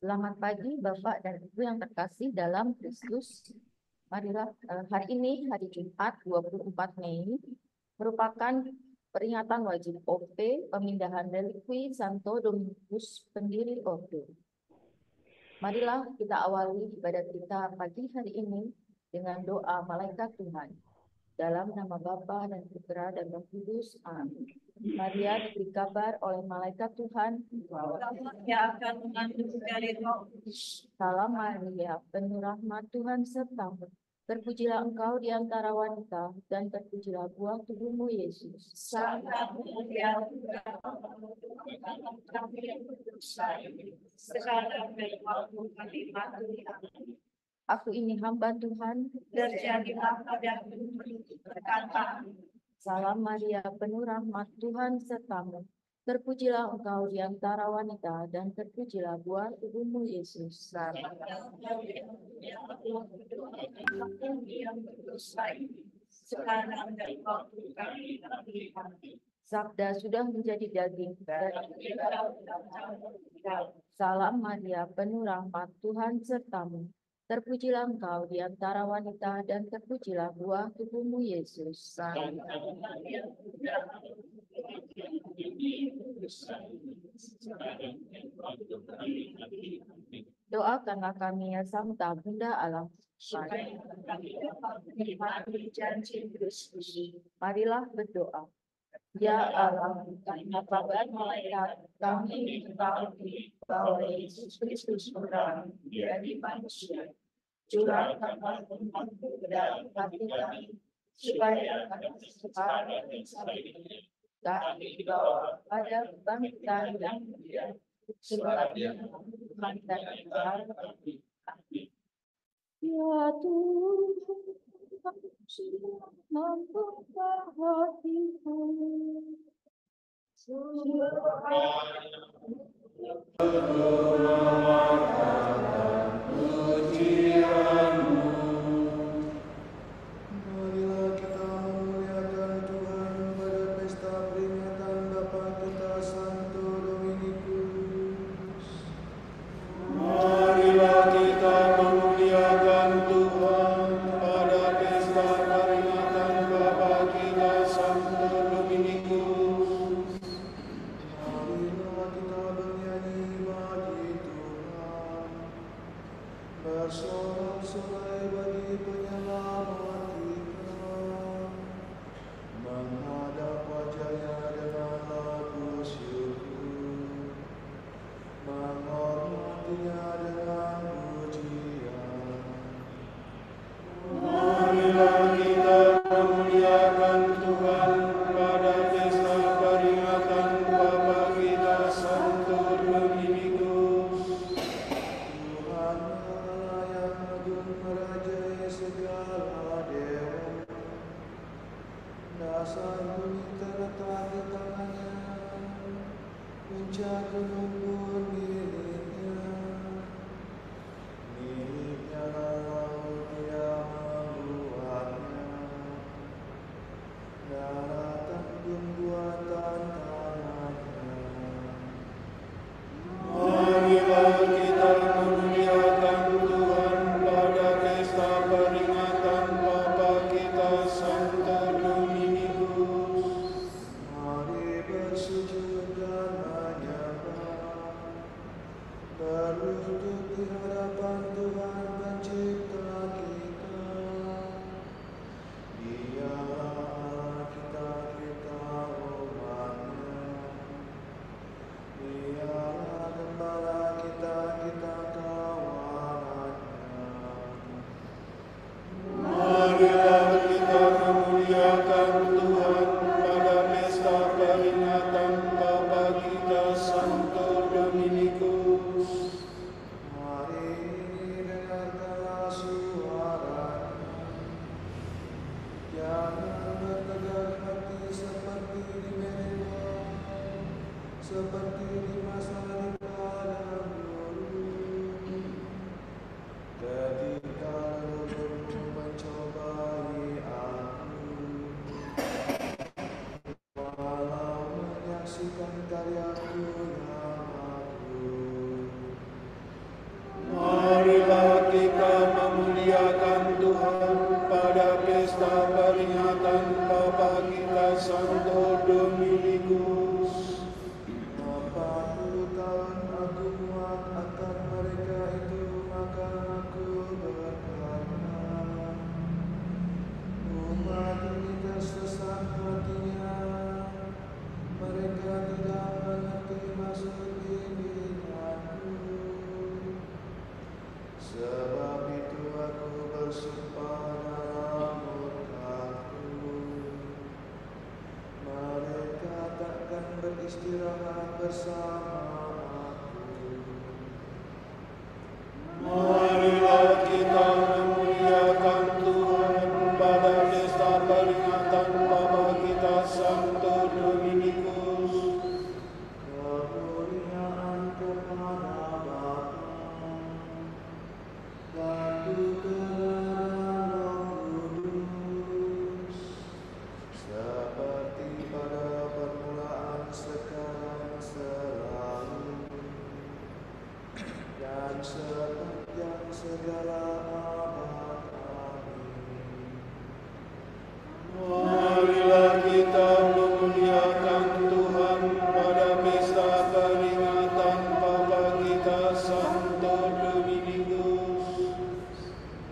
Selamat pagi Bapak dan Ibu yang terkasih dalam Kristus. Marilah hari ini hari Jumat 24 Mei merupakan peringatan wajib OP pemindahan relikwi Santo Domingus pendiri OP. Marilah kita awali ibadat kita pagi hari ini dengan doa malaikat Tuhan. Dalam nama Bapa dan Putra dan Roh Kudus. Amin. Maria diberi kabar oleh malaikat Tuhan, yang akan mengandung dari Roh Kudus. Salam Maria, penuh rahmat Tuhan sertamu. Terpujilah engkau di antara wanita, dan terpujilah buah tubuhmu Yesus. Santa Maria, kami yang berdosa, sekarang dan waktu kami mati. Amin. Aku ini hamba Tuhan. Terjadilah padaku perkataan. Salam Maria, penuh rahmat Tuhan sertamu. Terpujilah engkau di antara wanita, dan terpujilah buah tubuhmu Yesus. Sekarang dan waktu kami mati. Sabda sudah menjadi daging. Salam Maria, penuh rahmat Tuhan sertamu. Terpujilah engkau di antara wanita, dan terpujilah buah tubuhmu Yesus. Doakanlah kami ya Santa Bunda Allah. Marilah berdoa. Ya Allah, karena kabar malaikat kami mengetahui bahwa Yesus Kristus berang menjadi manusia. Curahkanlah rahmat-Mu ke dalam hati kami, supaya kami sekarang kami dibawa pada kebangkitan yang mulia. Sebabnya Tuhan dan kami. Ya Tuhan, membuka hatiku. Marilah kita memuliakan Tuhan pada pesta peringatan Bapa kita Santo Dominikus. Marilah kita memuliakan Tuhan pada pesta peringatan Bapa kita Santo Dominikus. Marilah kita bernyanyi bagi Tuhan, bersorak-sorai bagi penyelamat kita, menghadap wajahnya dengan lagu syukur, menghormatinya dengan pujian. Marilah kita memuliakan Tuhan pada pesta peringatan Bapa kita Santo Dominikus. Tuhan Allah yang agung merajai segala dewa, dasar bumi terletak di tangannya, puncak gunung pun miliknya. Miliknya laut yang membuatnya, daratan pun buatan tangannya. Marilah kita memuliakan Tuhan pada pesta peringatan Bapa kita Santo Dominikus. Mari bersujud dan menyembah, berlutut di hadapan Tuhan Pencipta kita. Dialah Allah kita umatnya. Dialah gembala kita kawanannya. Marilah kita memuliakan Tuhan pada pesta peringatan Bapa kita Santo Dominikus. Mari dengarkan Sebab itu aku bersumpah dalam murka-Ku, mereka takkan beristirahat bersama Aku. Marilah kita memuliakan Tuhan pada pesta peringatan Bapa kita Santo Dominikus. Kemuliaan kepada Bapa dan Putra dan Roh Kudus, seperti pada permulaan, sekarang, selalu, dan sepanjang segala abad. Amin. Marilah kita memuliakan Tuhan pada pesta peringatan Bapa kita Santo Dominikus.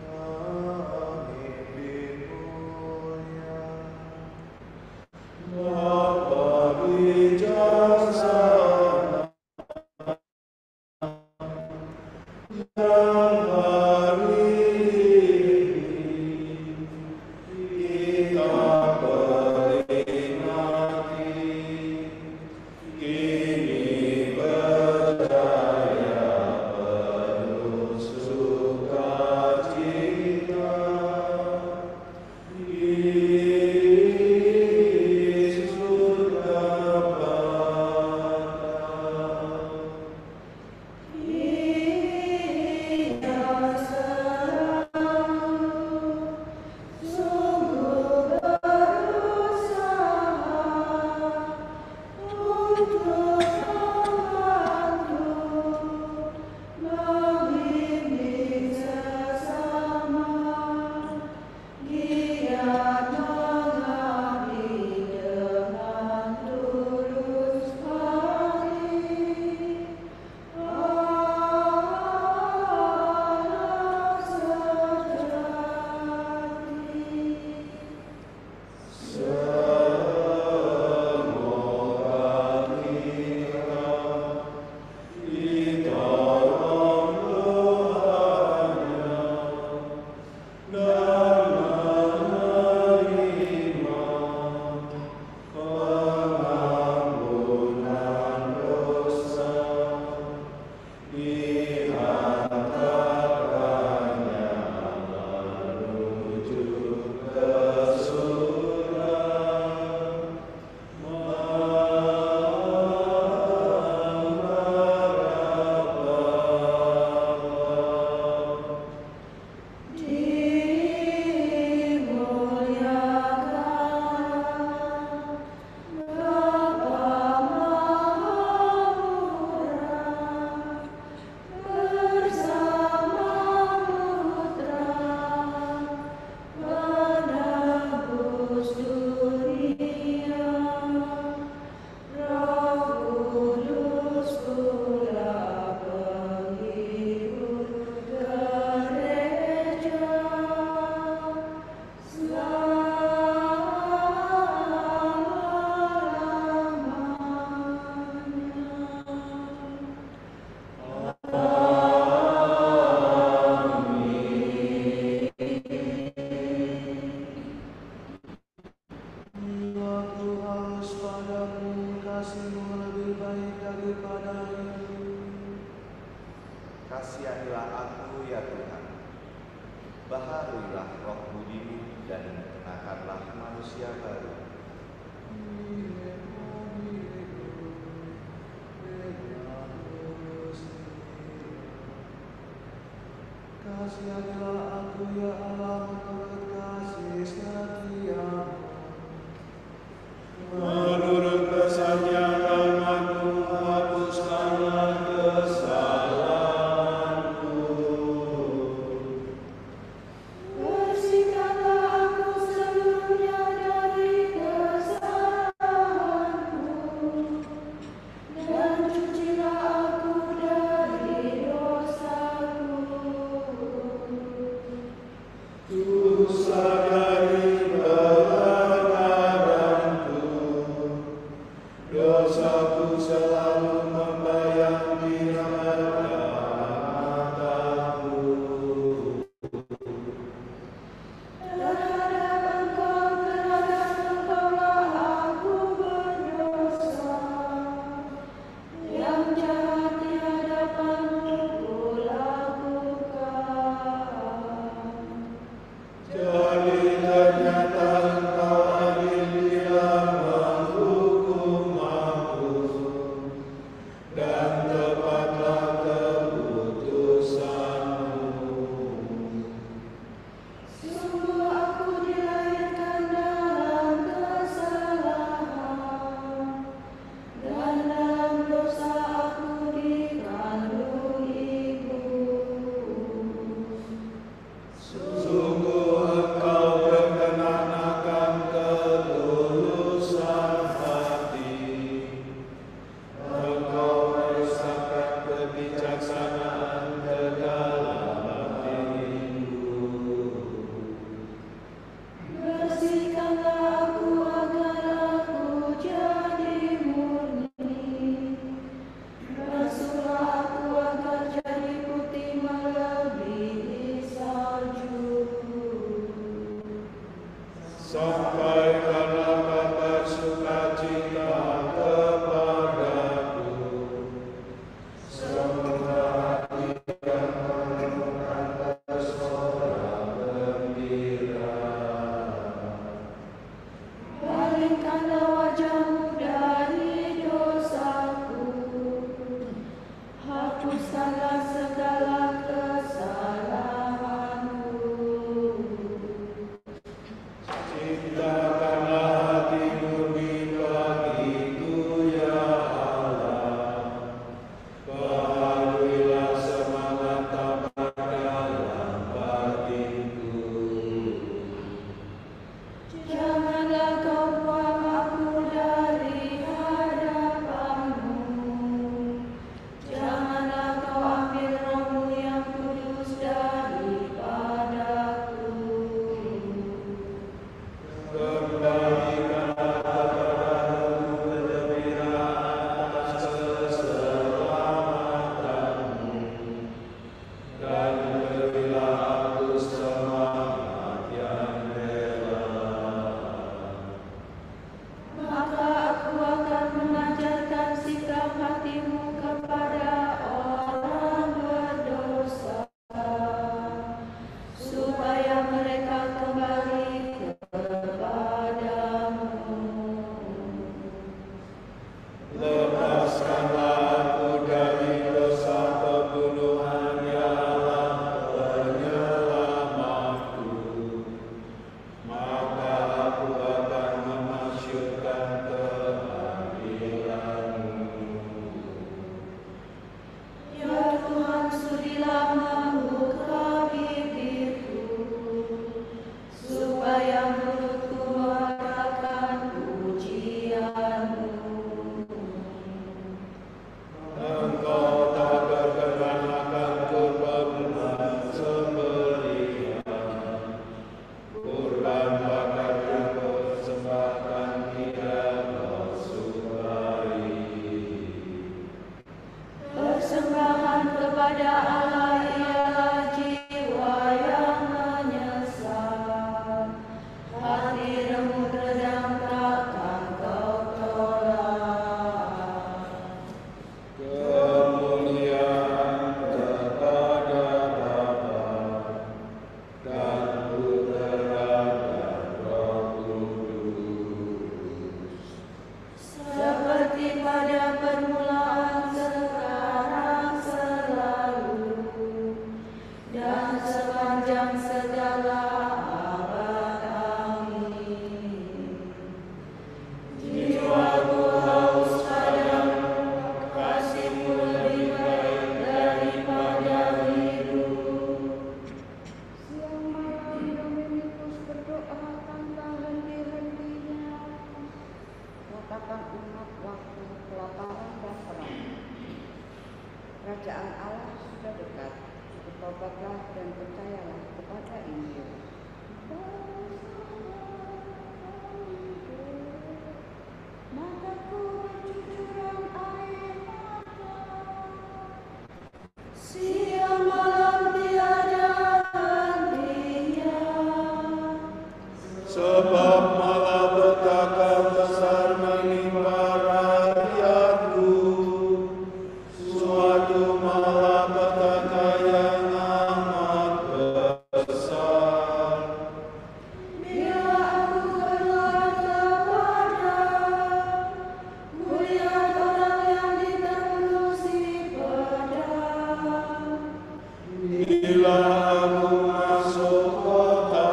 Amin. Bimulia. Bapa bijaksana, dan hari ini kita peringati, kini berjaya penuh sukacita. Yesus berkata, Aku haus padamu, kasih-Mu lebih baik daripada ini. Kasihanilah aku ya Tuhan, baharuilah roh budimu dan kenakanlah manusia baru. Kasihanilah aku ya Allah, menurut kasih setia-Mu. menurut kesayanganmu hapuskanlah kesalahanku. Bersihkanlah aku seluruhnya dari kesalahanku, dan cucilah aku dari dosaku. Ku sadari pelanggaranku, dosa Taubatlah dan percayalah kepada Injil. Mataku bercucuran air mata, siang malam tiada hentinya. Sebab malapetaka besar menimpa rakyatku, suatu malapetaka yang amat besar. Bila aku keluar kepada, kulihat orang yang diterusik pedang. Bila aku masuk kota,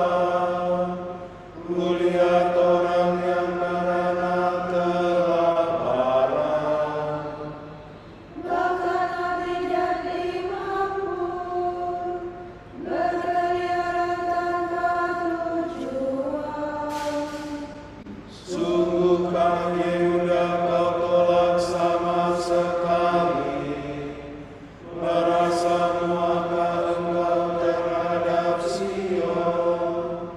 kulihat orang yang merana kelaparan. Bahkan abjad imam pun berkeliaran tanpa tujuan. Sungguh kami Yehuda kau tolak sama sekali, merasa muaka engkau terhadap Sion.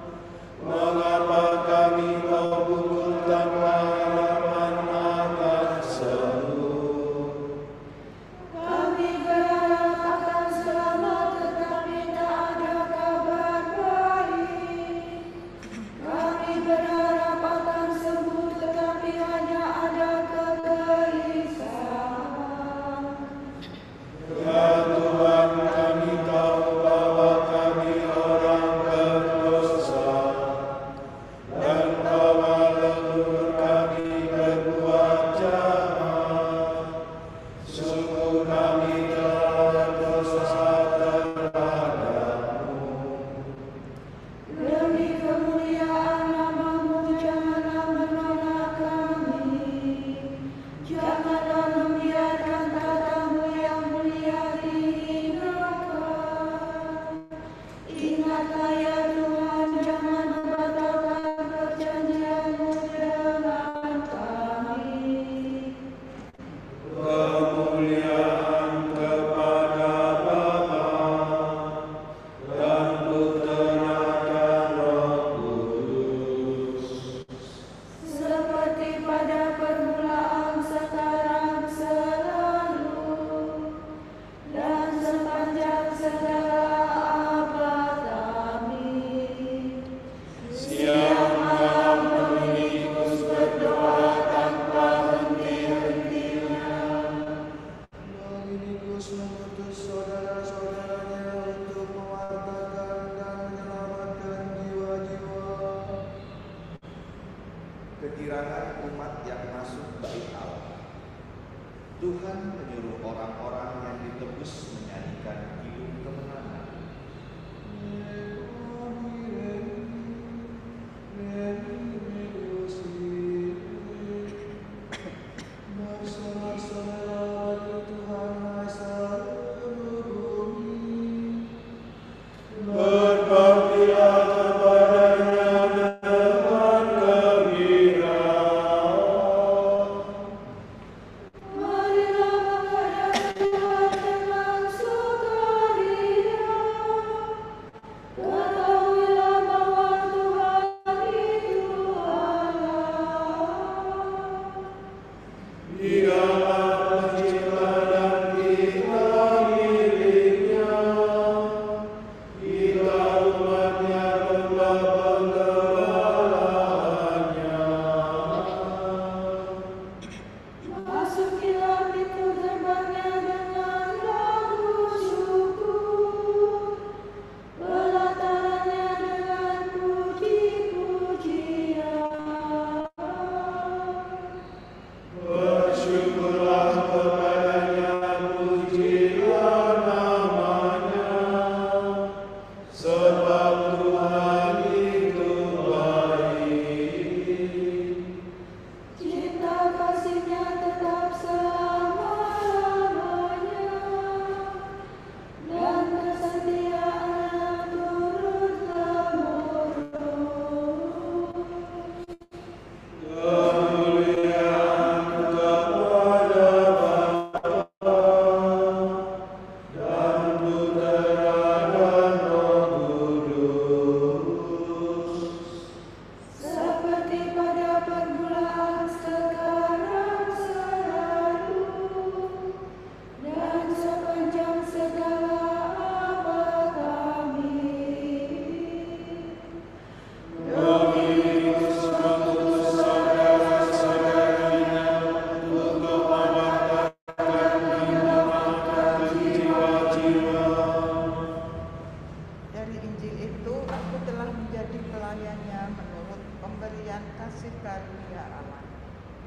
Mengapa kami kau pukul tanpa harapan akan sembuh? Kami berharap akan selamat, tetapi tak ada kabar baik. Kami berharap akan sembuh, tetapi hanya ada kegelisahan. Ya Tuhan, kami tahu bahwa kami orang berdosa, dan bahwa leluhur kami berbuat jahat. Sungguh kami telah berdosa terhadap-Mu. Demi kemuliaan nama-Mu, janganlah menolak kami. Janganlah membiarkan tata-Mu yang mulia dihinakan. Ingatlah ya Tuhan, jangan membatalkan perjanjian-Mu dengan kami. Kemuliaan kepada Bapa dan Putera dan Roh Kudus. Seperti pada permulaan, sekarang, selalu, dan sepanjang segala abad. Amin. Siang malam pengikut berdoa tanpa henti-hentinya. Dominikus mengutus saudara-saudaranya untuk mewartakan dan menyelamatkan jiwa-jiwa. Kegirangan umat yang masuk bait Allah. Tuhan menyuruh orang-orang yang ditebus menyanyikan kidung kemenangan. Berbaktilah kepadanya dengan gembira. Marilah menghadap Tuhan dengan sukaria.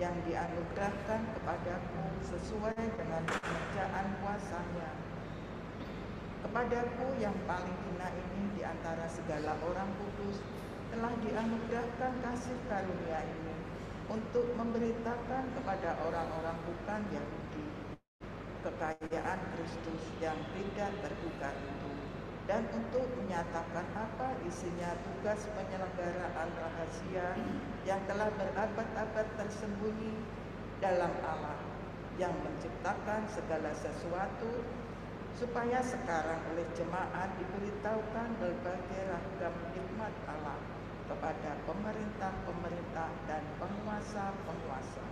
yang dianugerahkan kepadaku sesuai dengan pekerjaan kuasa-Nya. Kepadaku yang paling hina ini di antara segala orang kudus telah dianugerahkan kasih karunia ini untuk memberitakan kepada orang-orang bukan Yahudi kekayaan Kristus yang tidak terbuka itu, dan untuk menyatakan apa isinya tugas penyelenggaraan rahasia yang telah berabad-abad tersembunyi dalam Allah yang menciptakan segala sesuatu, supaya sekarang oleh jemaat diberitahukan berbagai ragam hikmat Allah kepada pemerintah-pemerintah dan penguasa-penguasa.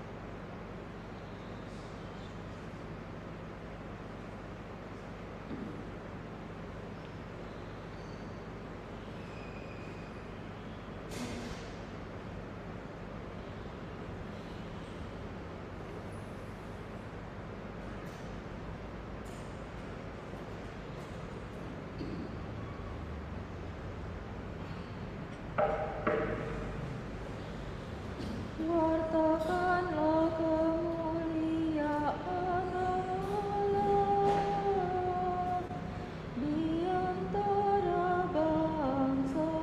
Wartakanlah kemuliaan Allah di antara bangsa-bangsa.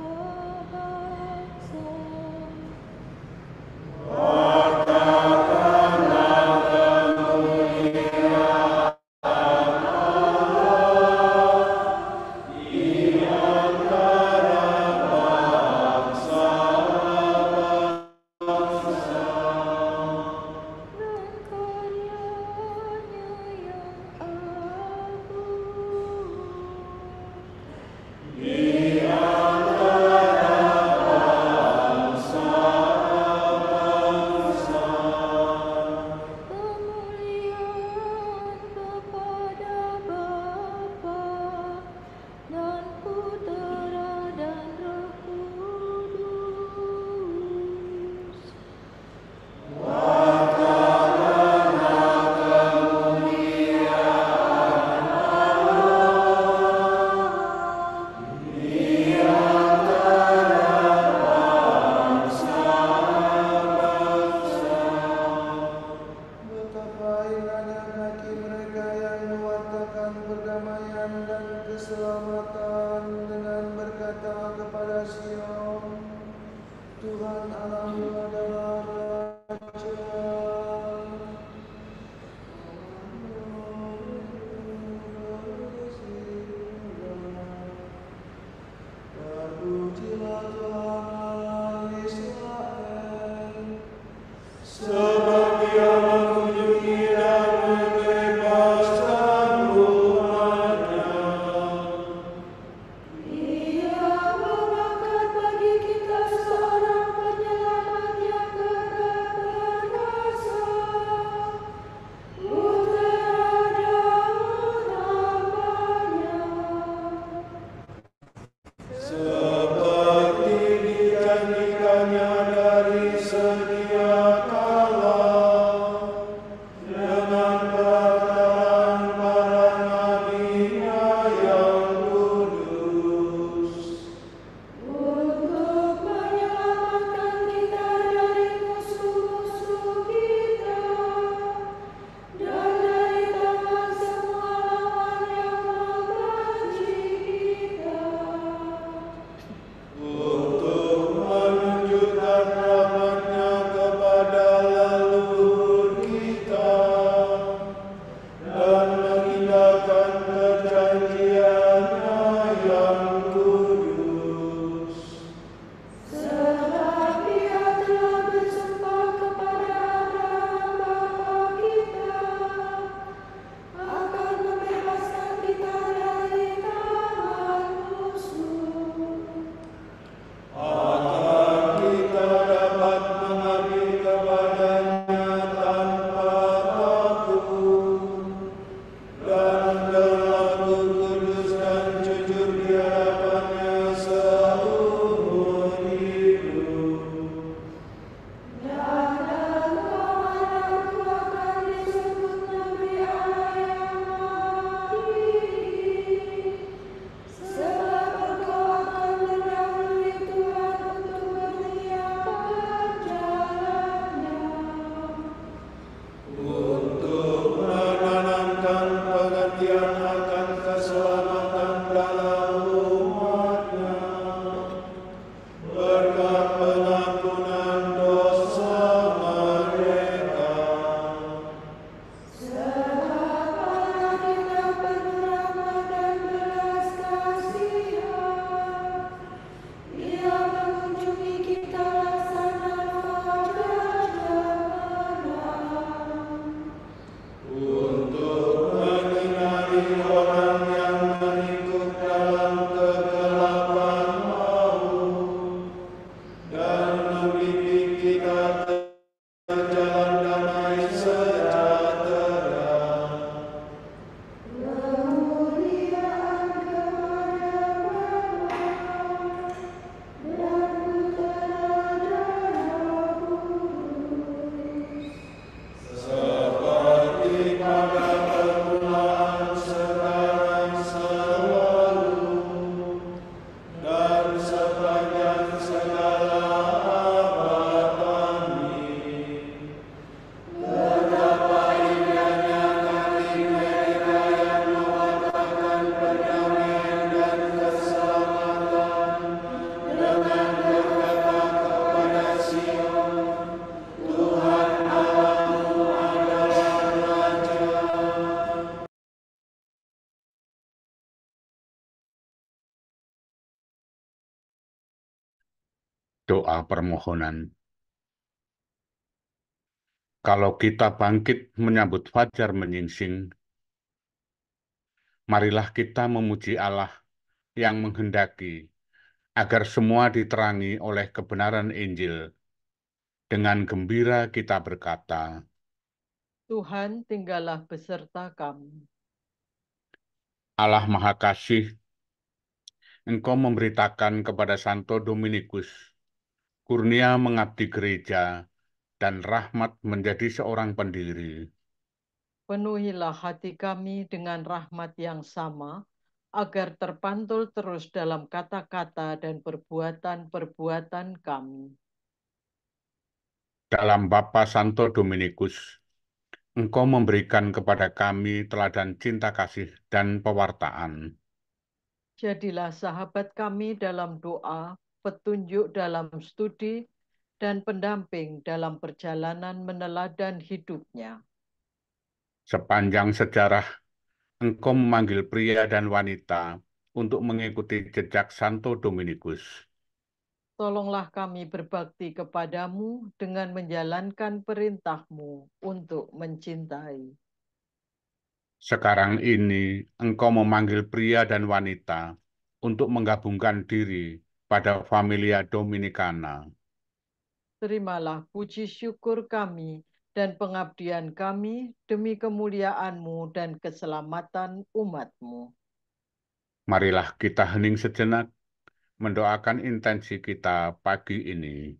Ia mengangkat bagi kita seorang penyelamat yang Doa permohonan. Kalau kita bangkit menyambut fajar menyingsing, marilah kita memuji Allah yang menghendaki agar semua diterangi oleh kebenaran Injil. Dengan gembira kita berkata, Tuhan tinggallah beserta kami. Allah Maha Kasih, Engkau memberitakan kepada Santo Dominikus kurnia mengabdi gereja dan rahmat menjadi seorang pendiri. Penuhilah hati kami dengan rahmat yang sama, agar terpantul terus dalam kata-kata dan perbuatan-perbuatan kami. Dalam Bapa Santo Dominikus, Engkau memberikan kepada kami teladan cinta kasih dan pewartaan. Jadilah sahabat kami dalam doa, petunjuk dalam studi, dan pendamping dalam perjalanan meneladan hidupnya. Sepanjang sejarah, Engkau memanggil pria dan wanita untuk mengikuti jejak Santo Dominikus. Tolonglah kami berbakti kepadamu dengan menjalankan perintahmu untuk mencintai. Sekarang ini, Engkau memanggil pria dan wanita untuk menggabungkan diri pada Familia Dominicana. Terimalah puji syukur kami dan pengabdian kami demi kemuliaan-Mu dan keselamatan umat-Mu. Marilah kita hening sejenak mendoakan intensi kita pagi ini.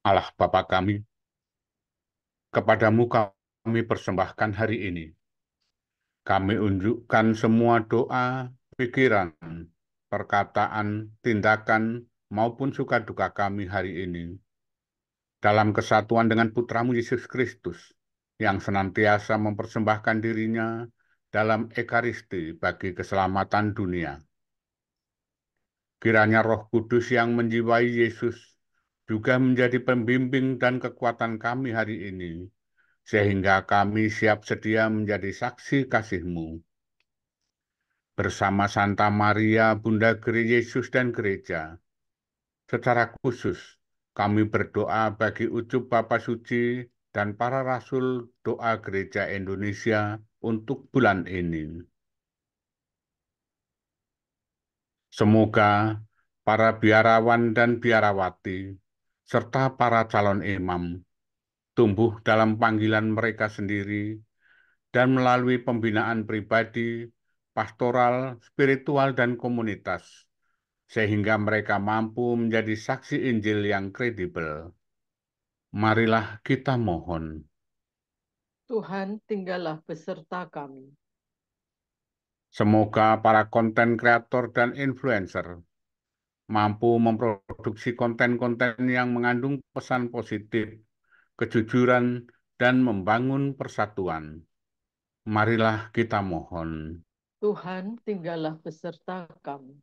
Allah Bapa kami, kepadamu kami persembahkan hari ini. Kami unjukkan semua doa, pikiran, perkataan, tindakan, maupun suka duka kami hari ini. Dalam kesatuan dengan Putramu Yesus Kristus, yang senantiasa mempersembahkan dirinya dalam Ekaristi bagi keselamatan dunia. Kiranya Roh Kudus yang menjiwai Yesus juga menjadi pembimbing dan kekuatan kami hari ini, sehingga kami siap sedia menjadi saksi kasih-Mu. Bersama Santa Maria, Bunda Yesus dan Gereja, secara khusus kami berdoa bagi Ucup Bapa Suci dan para Rasul Doa Gereja Indonesia untuk bulan ini. Semoga para biarawan dan biarawati, serta para calon imam, tumbuh dalam panggilan mereka sendiri dan melalui pembinaan pribadi pastoral, spiritual, dan komunitas, sehingga mereka mampu menjadi saksi Injil yang kredibel. Marilah kita mohon. Tuhan, tinggallah beserta kami. Semoga para konten kreator dan influencer mampu memproduksi konten-konten yang mengandung pesan positif, kejujuran, dan membangun persatuan. Marilah kita mohon. Tuhan, tinggallah beserta kami.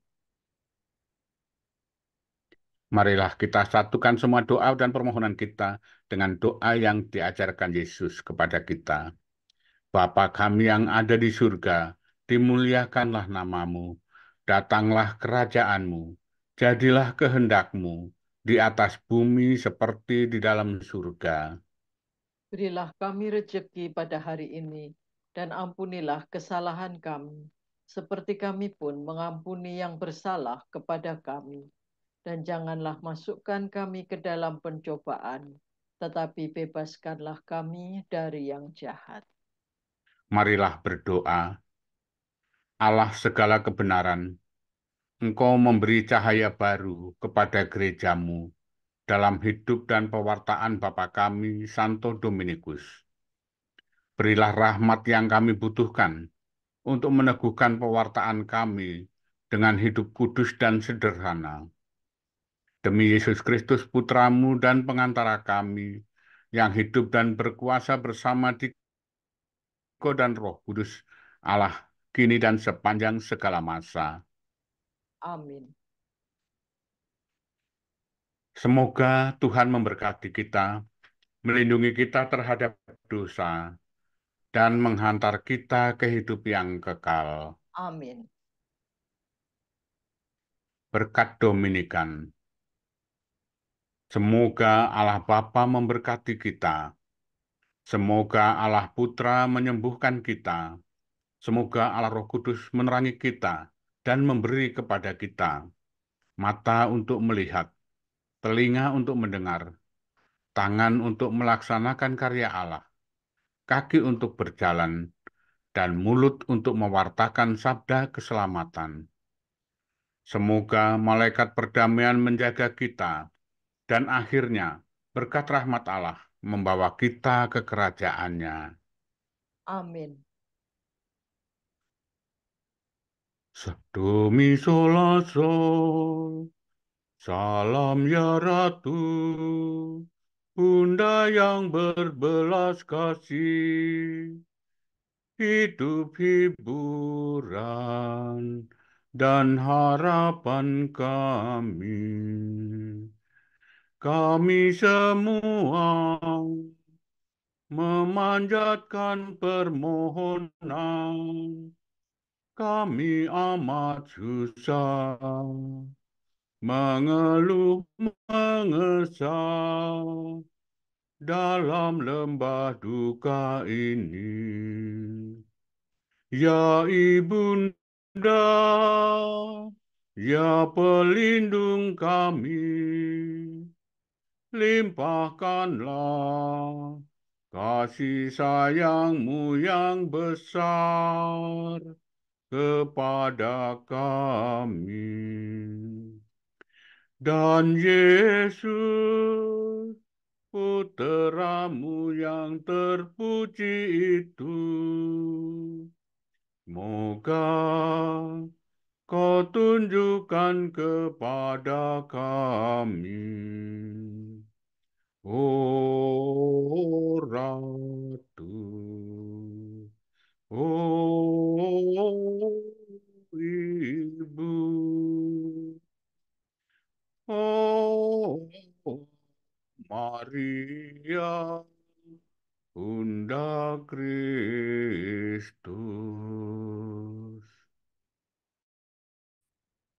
Marilah kita satukan semua doa dan permohonan kita dengan doa yang diajarkan Yesus kepada kita. Bapa kami yang ada di surga, dimuliakanlah namamu, datanglah kerajaanmu, jadilah kehendakmu di atas bumi seperti di dalam surga. Berilah kami rejeki pada hari ini, dan ampunilah kesalahan kami, seperti kami pun mengampuni yang bersalah kepada kami. Dan janganlah masukkan kami ke dalam pencobaan, tetapi bebaskanlah kami dari yang jahat. Marilah berdoa. Allah segala kebenaran, Engkau memberi cahaya baru kepada gerejamu dalam hidup dan pewartaan Bapa kami, Santo Dominikus. Berilah rahmat yang kami butuhkan untuk meneguhkan pewartaan kami dengan hidup kudus dan sederhana. Demi Yesus Kristus, Putramu dan pengantara kami, yang hidup dan berkuasa bersama di dan Roh Kudus, Allah, kini dan sepanjang segala masa. Amin. Semoga Tuhan memberkati kita, melindungi kita terhadap dosa, dan menghantar kita ke hidup yang kekal. Amin. Berkat Dominikan. Semoga Allah Bapa memberkati kita. Semoga Allah Putra menyembuhkan kita. Semoga Allah Roh Kudus menerangi kita dan memberi kepada kita mata untuk melihat, telinga untuk mendengar, tangan untuk melaksanakan karya Allah, kaki untuk berjalan, dan mulut untuk mewartakan sabda keselamatan. Semoga malaikat perdamaian menjaga kita, dan akhirnya berkat rahmat Allah membawa kita ke kerajaannya. Amin. Sedemi Sol, salam ya Ratu, Bunda yang berbelas kasih, hidup hiburan dan harapan kami. Kami semua memanjatkan permohonan, kami amat susah, mengeluh mengesah dalam lembah duka ini. Ya Ibunda, ya pelindung kami, limpahkanlah kasih sayang-Mu yang besar kepada kami. Dan Yesus, Putra-Mu yang terpuji itu, semoga Kau tunjukkan kepada kami, oh Ratu, oh Ibu, oh Maria, Bunda Kristus.